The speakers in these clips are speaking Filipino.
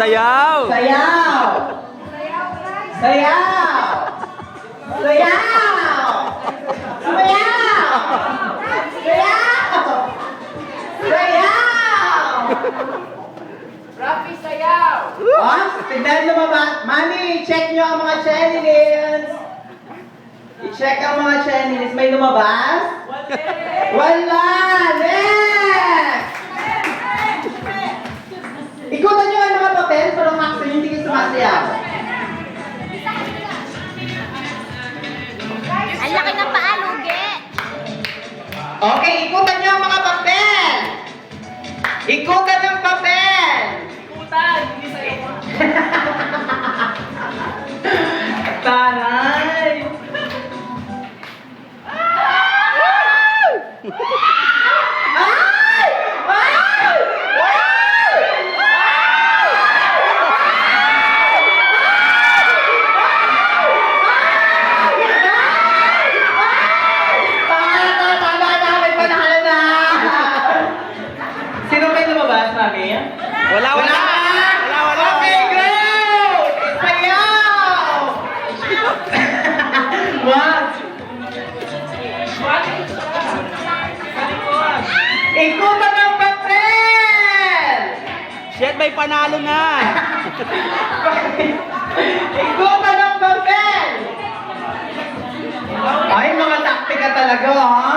sayaw! Sayaw! Sayaw! Sayaw! Sayaw! Sayaw! Sayaw! Rafi, sayaw! Oh, tignan mo ba? Mami, check nyo ang mga chenilins. I-check ang mga chenilins. May lumabas? Wala! Next! Ikutan nyo ang mga papel para maksa yung hindi kayo sumasayaw. Ang laki ng paa, lugi. Okay, ikutan nyo ang mga papel! Ikutan ng papel! Ikutan, hindi sayaw. Taray! Ay! Ay! Sino may lumabas, Mami? Wala, wala! Wala, wala! Okay, go! Sayaw! What? Ikutan ng papel! Shit, may panalo na! Ikutan ng papel! Ay, mga taktika talaga, ha?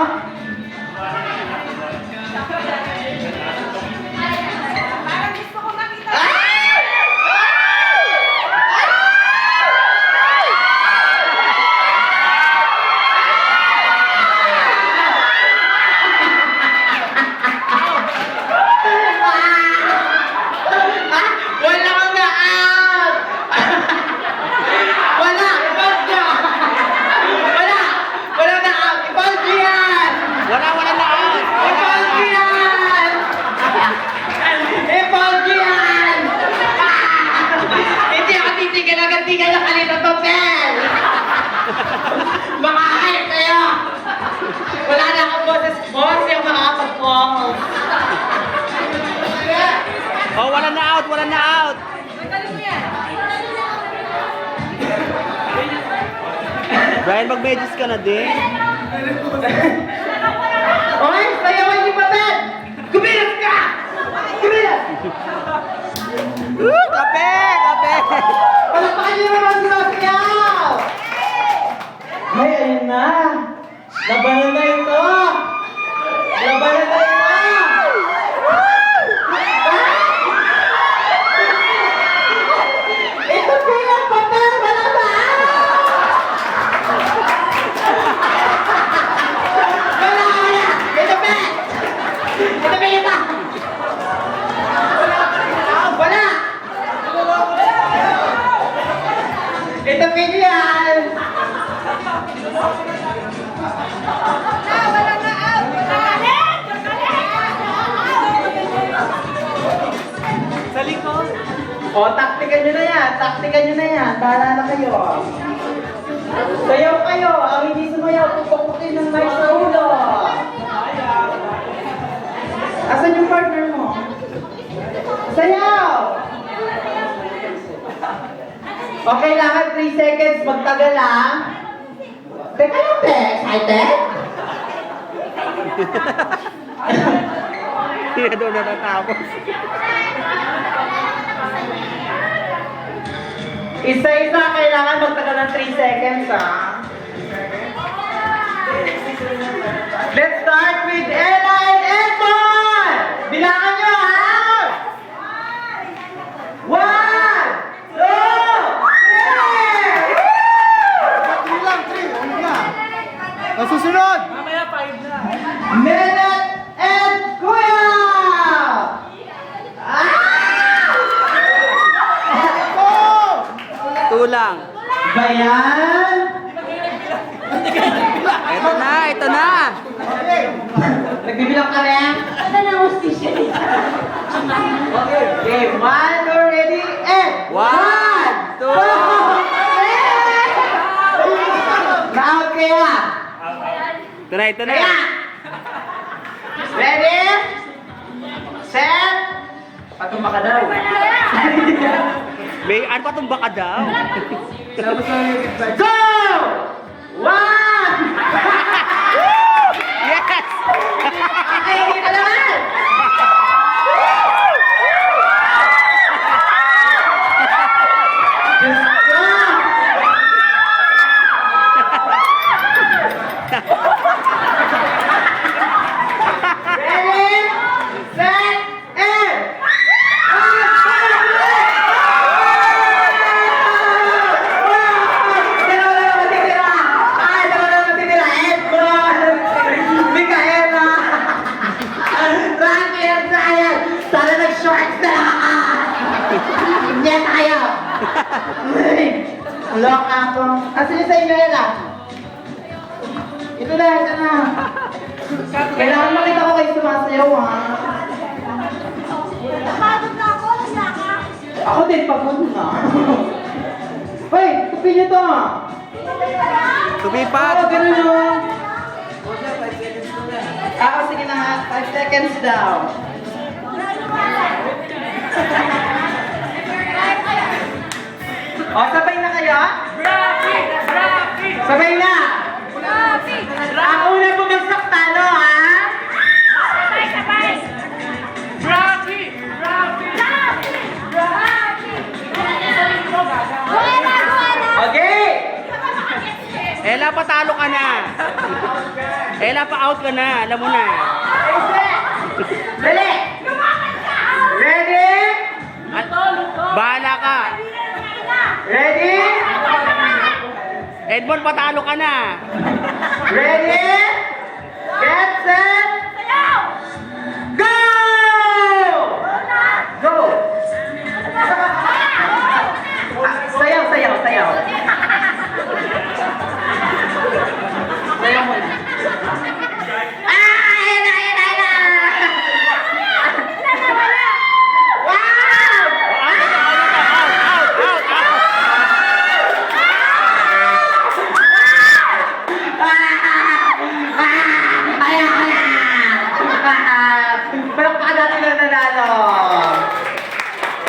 Parang gusto ko makita. Ay! Wala kang na-out! Wala! Ipag nyo! Wala! Wala na-out! Ipag nyo yan! Wala, wala na out! Ipag nyo yan! Ipag nyo yan! Hindi ako titigil agad tigil na kalit ang papel! Mga hayop kayo! Wala na akong boses. Boss, yung makakapag-calls. Oh, wala na out! Wala na out! Magaling mo yan. Brian, mag-medis ka na din. Oy, sayawan niyo papel! Kumilas ka! Kumilas! Kape! Kape! Palakpakan niyo naman sinasayaw! Ay, ayun na! Labanan na ito! Labanan na ito! Ito po yung papel! Wala ba? Wala! Wala! Ito pa! Ito pa ito! Wala! Ito pa yan! Wala na out. Sa likod! O, taktikan nyo na yan. Taktikan nyo na yan. Bahala na kayo. Sayaw kayo. Ang hindi sumayaw, pupukutin ng mic sa ulo. Asan yung partner mo? Sayaw! Okay, lahat 3 seconds. Magtagal lang. Teka lang, te. Excited? Hindi na daw natatapos. Isa-isa, kailangan magtagal ng 3 seconds, ha? Let's start with Ella and Edmond! Bilangan nyo, ha? 1, 2, 3! Nasusunod! Mamaya 5 na. Melet and Kuya! Ah! Tulang. Ba yan? Ito na, ito na. Nagbibilang ka na? Ano na hostisya nito? Okay, 1 already, and 1, 2. Na-out kaya? Ito na, ito na. Kaya! Ready? Set! Patumba ka daw. May ano pa itong baka daw? Go! One! Yes! Okay, hindi ka naman! Diyos ko! Ready? Set, and! Dalawa lang matitira! Ay, dalawa lang matitira! Edmond! Micaela! Randy and Brian! Sana nag-shorts na lang ako! Hindi tayo! Lock ako. Asan yung sa inyo yan ah? Ito na, ito na. Kailangan makita ko kayo sumasayaw ha. Napagod na ako, wala ka. Ako din, pagod na. Hoy, tupi niyo to. Tumipat! Oo, ganun yun. Sige na nga. 5 seconds daw. O, sabay na kayo? Graphic! Graphic! Sabay na! Grabe. Ang una bumagsak talo, ha? Sabay, sabay. Graphic! Graphic! Buwana, buwana. Okay! Ella, patalo ka na! Ella, pa-out ka na! Alam mo na! Dali! Ready? Bahala ka! Ready? Edmond, patalo ka na! Ready? Get set! Go! Go! Sayaw, sayaw, sayaw. Sayaw mo na. Ayun na, ayun na, ayun na! Wow! Out! Out! Out! Ayaw na! Pero